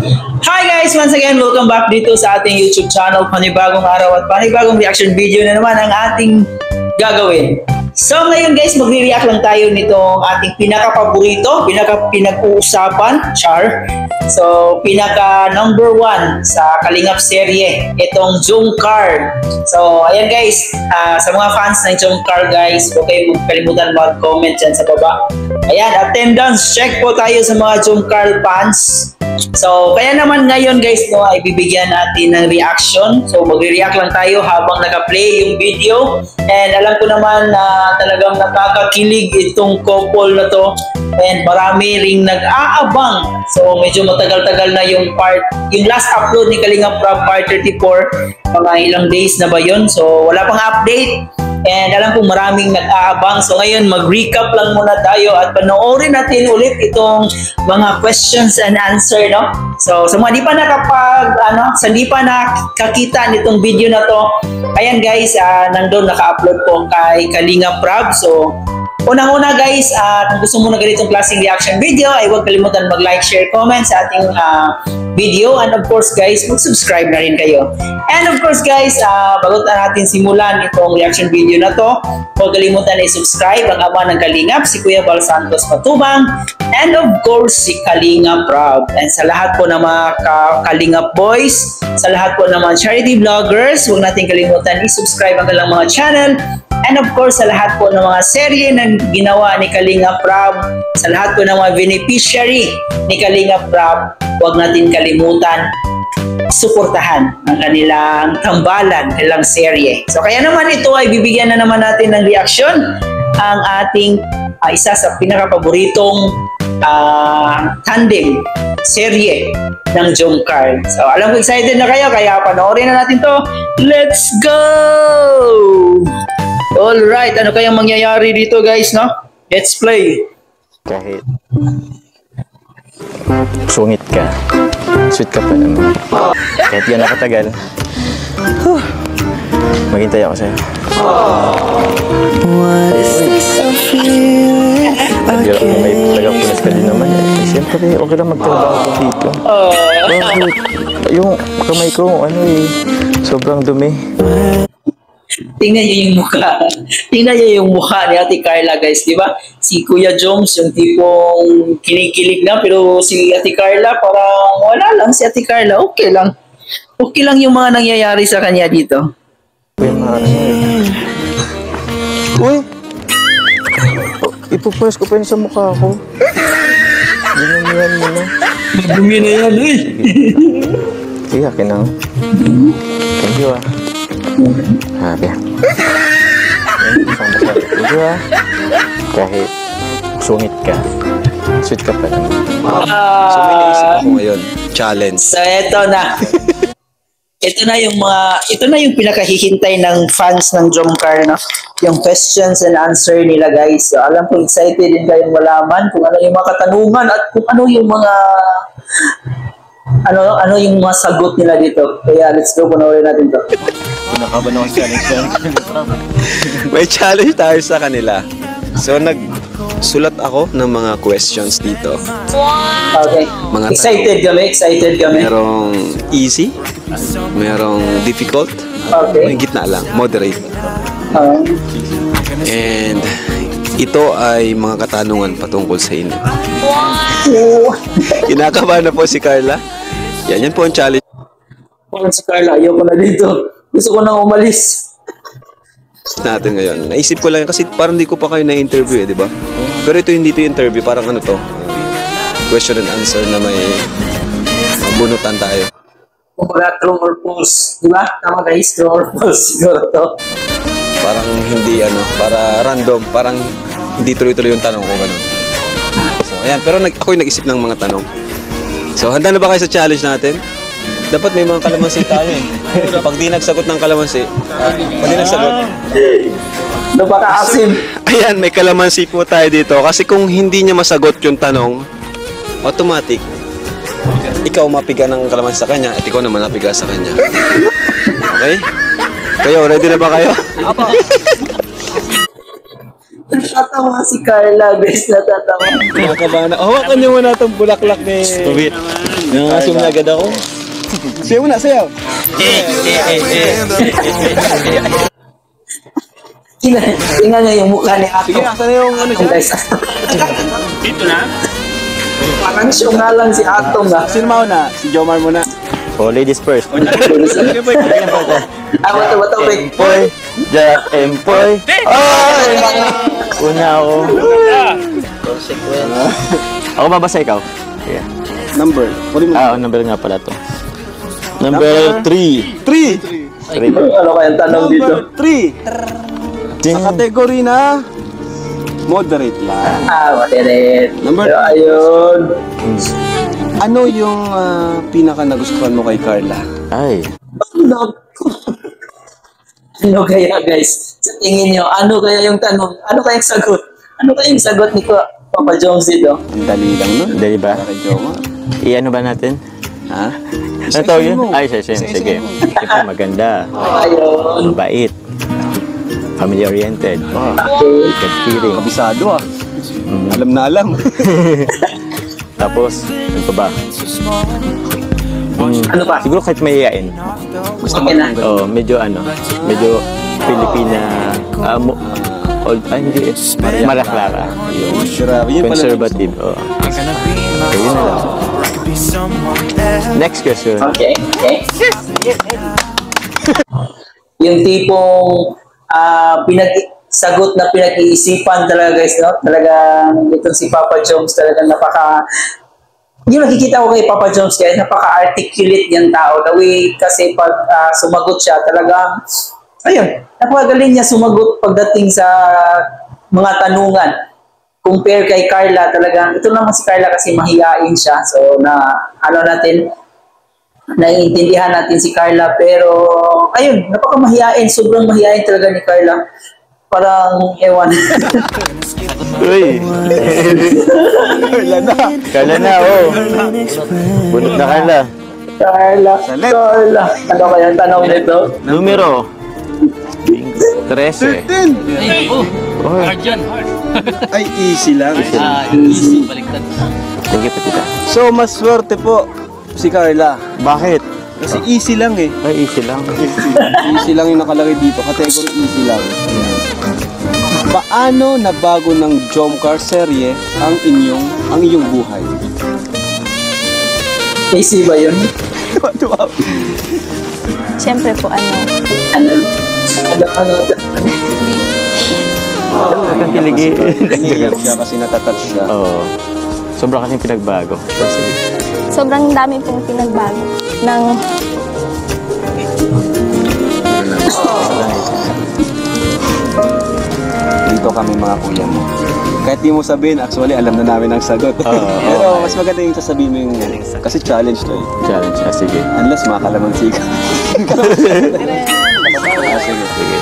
Hi guys! Once again, welcome back dito sa ating YouTube channel. Panibagong araw at panibagong reaction video na naman ang ating gagawin. So ngayon guys, magre-react lang tayo nitong ating pinaka-paborito, pinag-uusapan, Char. So pinaka number 1 sa Kalingap serye, itong Jungkar. So ayan guys, sa mga fans ng Jungkar guys, huwag kayong kalimutan mag-comment dyan sa baba. Ayan, attendance check po tayo sa mga Jungkar fans. So, kaya naman ngayon guys, no, ay bibigyan natin ng reaction. So, magre-react lang tayo habang naka-play yung video. And alam ko naman na talagang nakakakilig itong couple na to. And marami ring nag-aabang. So, medyo matagal-tagal na yung last upload ni Kalingap Prab part 34. Mga ilang days na ba yun? So, wala pang update. And alam kong maraming nag-aabang. So ngayon mag-recap lang muna tayo at panoorin natin ulit itong mga questions and answer, no? So sa mga di pa hindi pa nakakita nitong video na to, ayan guys, nandun naka-upload po kay Kalingap Prab. So unang-una guys, kung gusto mo na ganitong klaseng reaction video, ay huwag kalimutan mag-like, share, comment sa ating video. And of course guys, mag-subscribe na rin kayo. And of course guys, bago natin simulan itong reaction video na to, huwag kalimutan i-subscribe ang ama ng Kalingap, si Kuya Bal Santos Matubang, and of course si Kalingap Prab. And sa lahat po ng mga Kalingap boys, sa lahat po ng mga charity vloggers, huwag natin kalimutan i-subscribe ang kanilang mga channel. And of course, sa lahat po ng mga serye na ginawa ni Kalingap Prab, sa lahat po ng mga beneficiary ni Kalingap Prab, huwag natin kalimutan suportahan ang kanilang tambalan, kanilang serye. So kaya naman ito ay bibigyan na naman natin ng reaction ang ating isa sa pinaka-paboritong tandem serye ng Jungkar. So alam ko excited na kayo, kaya panoorin na natin to. Let's go! Alright, ano kayang mangyayari dito guys, no? Let's play! Kahit sungit ka, sweet ka pa naman. Kahit yan nakatagal, maghintay ako sa'yo. Hindi ako may tagapunas ka din naman. Siyempre, okay lang magtrabaho dito. Yung kamay ko, sobrang dumi. Tingnan niyo yung mukha. Tingnan niyo yung mukha ni Ate Carla guys, di ba? Si Kuya Joms yung tipong kinikilig na, pero si Ate Carla parang wala lang. Si Ate Carla okay lang. Okay lang yung mga nangyayari sa kanya dito. Uy! Ipupunas ko pa yun sa mukha ko. Ginamihan mo na. Madumi na yan eh. Sige, akin na. Thank you Habi. Thank you Kahit sungit ka, sweet ka pa naman. So may naisip ako ngayon, challenge. So eto na. Ito na yung pinakahihintay ng fans ng Jungkar, no? Yung questions and answer nila guys. So alam ko excited din kayong malaman kung ano yung mga katanungan at kung ano yung mga yung mga sagot nila dito. Kaya let's go, panoorin natin to. Pinakaban ako challenge. May challenge tayo sa kanila. So nagsulat ako ng mga questions dito. Okay. Excited kami. Merong easy, merong difficult, may gitna lang, moderate. And ito ay mga katanungan patungkol sa inyo. Kinakabahan na po si Carla. Yan po ang challenge. Parang si Carla, ayoko na dito. Gusto ko nang umalis. Natin ngayon. Naisip ko lang kasi parang hindi ko pa kayo na-interview di ba? Pero ito hindi to interview, parang question and answer na may bunutan tayo. Kumbaga true or false, di ba? Tama guys, true or false siguro to. Parang hindi para random, parang hindi tuloy-tuloy yung tanong ko ganun. So ayan, pero ako yung nag-isip ng mga tanong. So handa na ba kayo sa challenge natin? Dapat may mga kalamansi tayo eh. Pag di nagsagot ng kalamansi, pag di nagsagot. Napaka-asim. Ayan, may kalamansi po tayo dito. Kasi kung hindi niya masagot yung tanong, automatic, ikaw mapiga ng kalamansi sa kanya at ikaw naman napiga sa kanya. Okay? Kayo, ready na ba kayo? Apo. Natatawa si Carla, guys. Natatawa. Nakakabahan na. Hawakan niyo muna itong bulaklak ni... Nangasum na agad ako. Sayaw na, sayaw. Tingnan nyo yung mukha ni Atom. Sige, asa na yung ano siya? Guys, Dito na? parang siya nga lang si Atom ah. Sino mauna? Si Jomar muna. Oh, ladies first. Sige, boy. Bato, wait. Empoy, Jack Empoy. Ay! Una ako. Ako babasa ikaw? Yeah. Number. Huli mo. Number nga pala to. Number 3. 3. 3. Ano kayang tanong dito? Number 3. Sa kategory na moderate lang. Matirit. Number Pero ayun. Ano yung pinaka nagustuhan mo kay Carla? Ay. Ano kaya guys? Sa tingin nyo, ano kaya yung tanong? Ano kayang sagot? Ano kayang sagot ni Papa Jones dito? Ang dali lang nun. Dali ba? Para kay Jomar. I-ano ba natin? Ha? Ano tawag yun? Ay, sige. Siyempre maganda. Ayun. Mabait. Family-oriented. Okay. Good feeling. Kabisado ah. Alam na alam. Tapos, ano pa ba? Ano pa? Siguro kahit mahihain. Gusto Okay na. Medyo Filipina, hindi, Maraklara. Yung Grabe, yun pala. conservative. So, yun na lang. Next question. Okay. Yung tipong sagot na pinag-iisipan talaga guys, no? Talagang itong si Papa Jones talagang yung nakikita ko kay Papa Jones guys, napaka-articulate niyang tao. The way kasi pag sumagot siya, talagang ayun, napakagaling niya sumagot pagdating sa mga tanungan. Compare kay Carla, talagang ito naman si Carla kasi mahiyain siya. So naiintindihan natin si Carla, pero ayun, napakamahiyain, sobrang mahiyain talaga ni Carla. Parang ewan. Uy! Carla na, oh. Bunot na Carla. Carla. Ano kaya ang tanong nito? Numero 13. Oh, Guardian. Ay, easy lang. Easy. Baliktad. thank you, Petita. So, mas swerte po si Carla. Bakit? Kasi easy lang eh. Ay, easy lang. Easy lang yung nakalagay dito. Category easy lang. Paano nabago ng Jomcar serye ang iyong buhay? Easy ba yun? Siyempre po, Ano? Ang kiligi. Naiiyak siya kasi natatouch siya. Oo. Sobra kasing pinagbago. Kasi, sobrang dami pong pinagbago ng Dito kami mga kuya mo. Kahit di mo sabihin, actually alam na namin ang sagot. Pero mas maganda yung sasabihin mo yung kasi challenge to eh. challenge. Sige. Unless makakalamansi ka. Sige.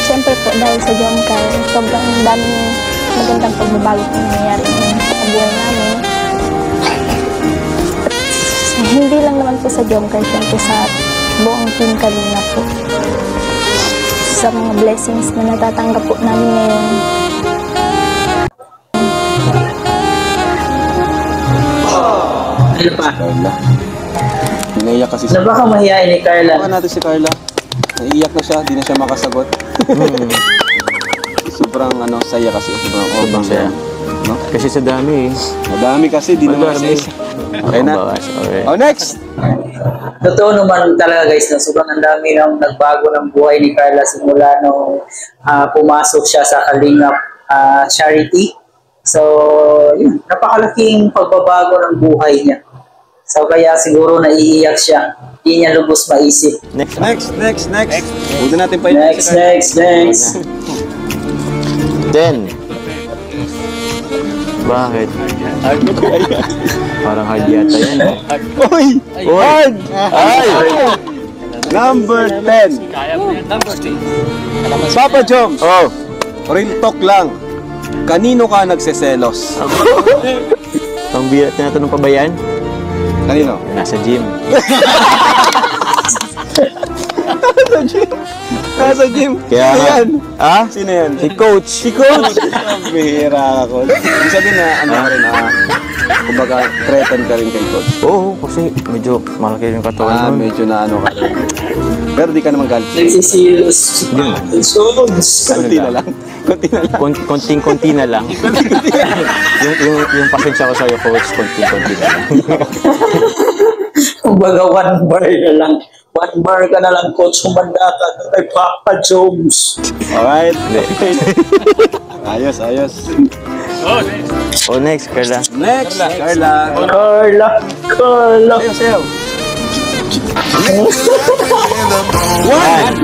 siyempre po dahil sa Jomcar, sobrang daming magandang pagbabago po nangyayari sa buhay namin. Hindi lang naman po sa Jomcar, siyempre sa buong team Kalina po. Sa mga blessings na natatanggap po namin ngayon. Ano pa? Carla. Naiiyak kasi Ano ba kang mahihain ni Carla? Tawagan natin si Carla. Naiiyak na siya, di na siya makasagot. Sobrang saya kasi. Sobrang saya. No? Kasi sa dami eh. Madami kasi, di naman Madami. kasi. Okay na. Okay. Oh, next! Totoo naman talaga guys, na sobrang ang dami ng nagbago ng buhay ni Carla simula nung pumasok siya sa Kalingap charity. So, yun, napakalaking pagbabago ng buhay niya. So, kaya siguro naiiyak siya. Hindi niya lubos maisip. Next. Huwag na natin pa Next. 10. Bakit? Parang hard yata yan. Uy! Hard! Ay! Number 10. Kaya mo yan. Number 10. Papa Joms, Oh! real talk lang. Kanino ka nagseselos? Ang birat na natanong pa ba yan? Kanino? Nasa gym. Nasa gym. Kaya Sino nga. yan? Ha? Sino yan? Si Coach. Si Coach. Bihira ka, Coach. Ibig sabihin na, ano ka rin, kumbaga, threaten ka rin kay Coach. Oo, kasi medyo malaki yung katawan nun. Medyo na ano ka rin. Pero di ka naman galit. Nagsisilos. Sods. Kunti na lang. Kunti na lang. Konting-konti na lang. yung pasensya ko sa'yo, Coach, konting-konti na lang. Kumbaga, 1 bar na lang. 1 bar ka na lang, coach. Humanda ka kay Papa Jones. Alright. Ayos, ayos. Oh, next, Carla. Next, Carla. Carla. Sayo, sayo.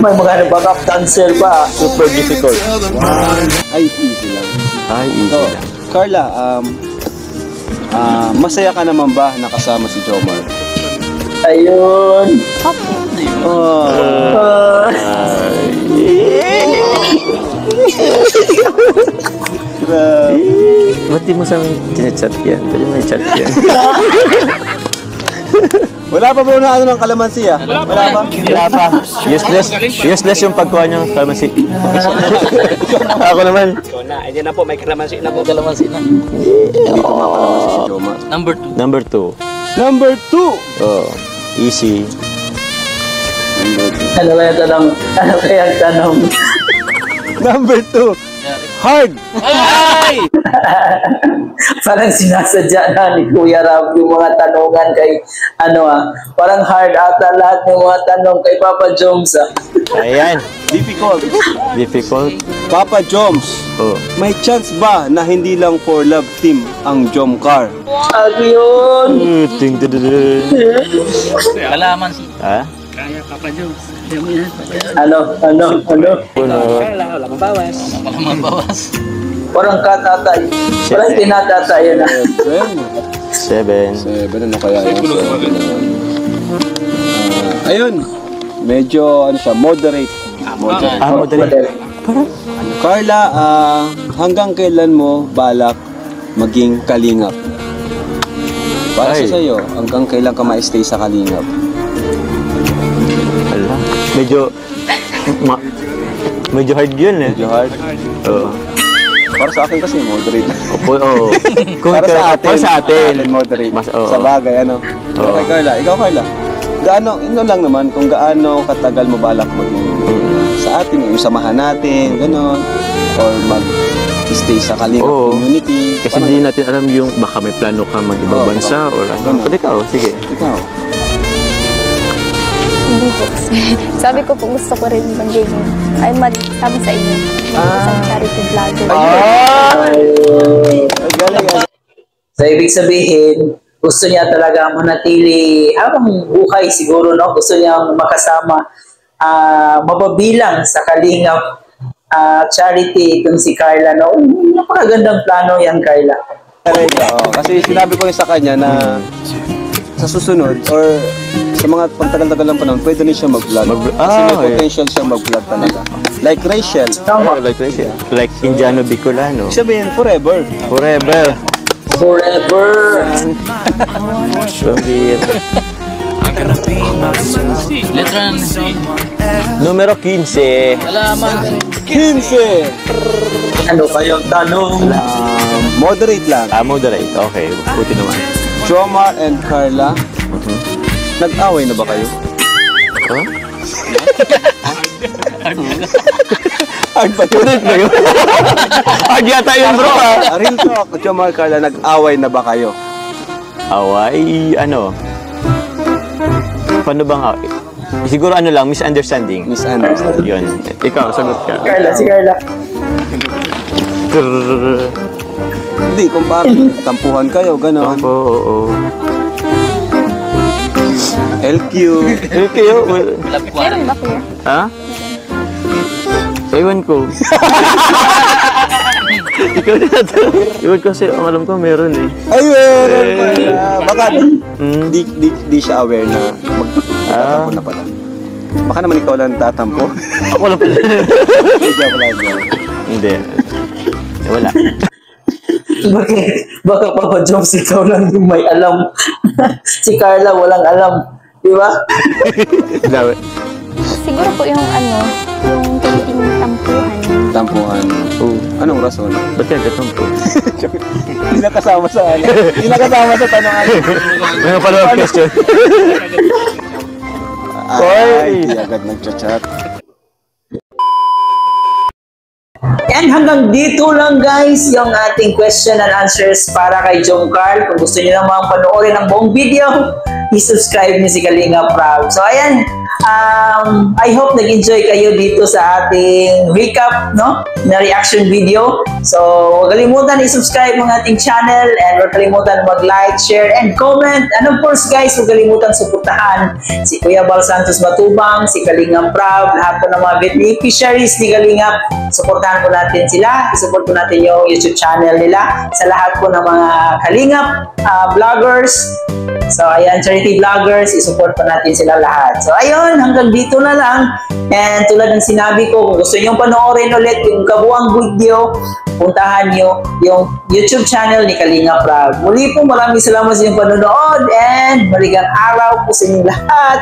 May mga backup dancer pa. Super difficult. Ay, easy lang. Ay, easy So, lang. Carla, masaya ka naman ba nakasama si Jomar? Ayun. Oh. Ba't di mo sa amin chinachat yan? Pwede may chat yan. Wala pa ba na ano ng kalamansi ah? Wala pa? Wala pa. Useless yung pagkuha niyo. Kalamansi. Ako naman. Ayan na po, may kalamansi na po. Kalamansi na. Si Jomar. Number 2. Number 2. Number 2! Oh, easy. Ano kaya tanong? Ano kaya tanong? Number 2! Hard! Parang sinasadya na ni Kuya Rab yung mga tanungan kay, parang hard ata lahat ng mga tanong kay Papa Jones, ah. Ayan. Difficult. Difficult. Papa Joms, Oh. may chance ba na hindi lang for love team ang Jomcar? Ano yun? Ting ting ting. Kalamansi. Ha? Kaya Papa Jones. Ano? Wala mabawas. Wala mabawas. Parang katatay. Parang tinatatay na. 7. 7. Ano kaya yun? Ayun. Medyo, moderate. Moderate. Ah, madali. Carla, hanggang kailan mo balak maging kalingap? Para Ay. sa sa'yo, hanggang kailan ka ma-stay sa kalingap? Wala. Medyo hard yun eh. Medyo hard. Oo. Para sa akin kasi, moderate. Opo, oo. Kung Para sa atin. Para sa atin. Moderate. Mas, oo. Sa bagay, ano? Oo. Okay, Carla. Ikaw, Carla. Ino lang naman, kung gaano katagal mo balak maging sa atin, yung samahan natin, gano'n. Or mag-stay sa kalingap Oo. community. Kasi hindi natin alam yung baka may plano ka mag-ibang Oo, bansa or ano. ganun. Pwede ka, sige. Ikaw. Hindi po. Sabi ko po gusto ko rin maging, mag-sama sa inyo. Isang charity vlogger. Galing, So, ibig sabihin, gusto niya talaga manatili habang buhay siguro, no? Gusto niyang makasama, mababilang sa Kalingap charity itong si Carla, no? Napakagandang plano yan, Carla. Kasi sinabi ko rin sa kanya na sa susunod or sa mga pagtagal-tagal ng panahon, pwede rin siya mag-vlog. Kasi may okay. potential siya mag-vlog talaga. Like Rachel. Tama. Like Indiano Bicolano. Sabihin, forever. Forever. Forever. Sabihin. Letra ng C. Numero 15. Kalamansi. 15! Ano kayong tanong? Moderate lang. Moderate. Okay. Buti naman. Jomar and Carla, nag-away na ba kayo? Huh? Hard ba yun? Hard yata yun, bro, ha? Real talk, Jomar, Carla, nag-away na ba kayo? Away, ano? Paano bang away? Siguro ano lang, misunderstanding. Misunderstanding. Yun. Ikaw, sagot ka. Carla, si Carla. Hindi, kung parang tampuhan kayo, gano'n. Opo, oo. LQ. Kayo, Meron ba kuya? ha? Ewan ko. Ikaw na ito. Ewan ko kasi, ang alam ko meron eh. Ay, meron pala. Baka di siya aware na magtatampo na pala. Baka naman ikaw lang tatampo. Ako lang pala. Hindi. Wala. Baka Papa Jones, ikaw lang yung may alam. Si Carla walang alam. Di ba? Dapat. Siguro po yung Yung kunting tampuhan. Tampuhan. Oh, anong rason? Ba't ka gatumpo? Hindi nakasama sa ano. Hindi nakasama sa tanong ano. May follow-up question. Ay, di agad nagchat-chat. And hanggang dito lang guys yung ating question and answers para kay Jong Carl. Kung gusto niyo naman panoorin ang buong video, i-subscribe niyo si Kalinga Prab. So ayan, I hope nag-enjoy kayo dito sa ating recap, no, na reaction video. So huwag kalimutan i-subscribe ang ating channel and huwag kalimutan mag-like, share, and comment. And of course guys, huwag kalimutan suportahan si Kuya Bal Santos Matubang, si Kalinga Prab, lahat po ng mga beneficiaries ni Kalinga. Suportahan po natin sila, isupport po natin yung YouTube channel nila. Sa lahat po ng mga Kalingap vloggers, so ayan, charity vloggers, isupport po natin sila lahat. So ayun, hanggang dito na lang. And tulad ng sinabi ko, kung gusto nyo panoorin ulit yung kabuang video, puntahan nyo yung YouTube channel ni Kalinga Prab. Muli po, maraming salamat sa inyong panonood and maligang araw po sa inyong lahat.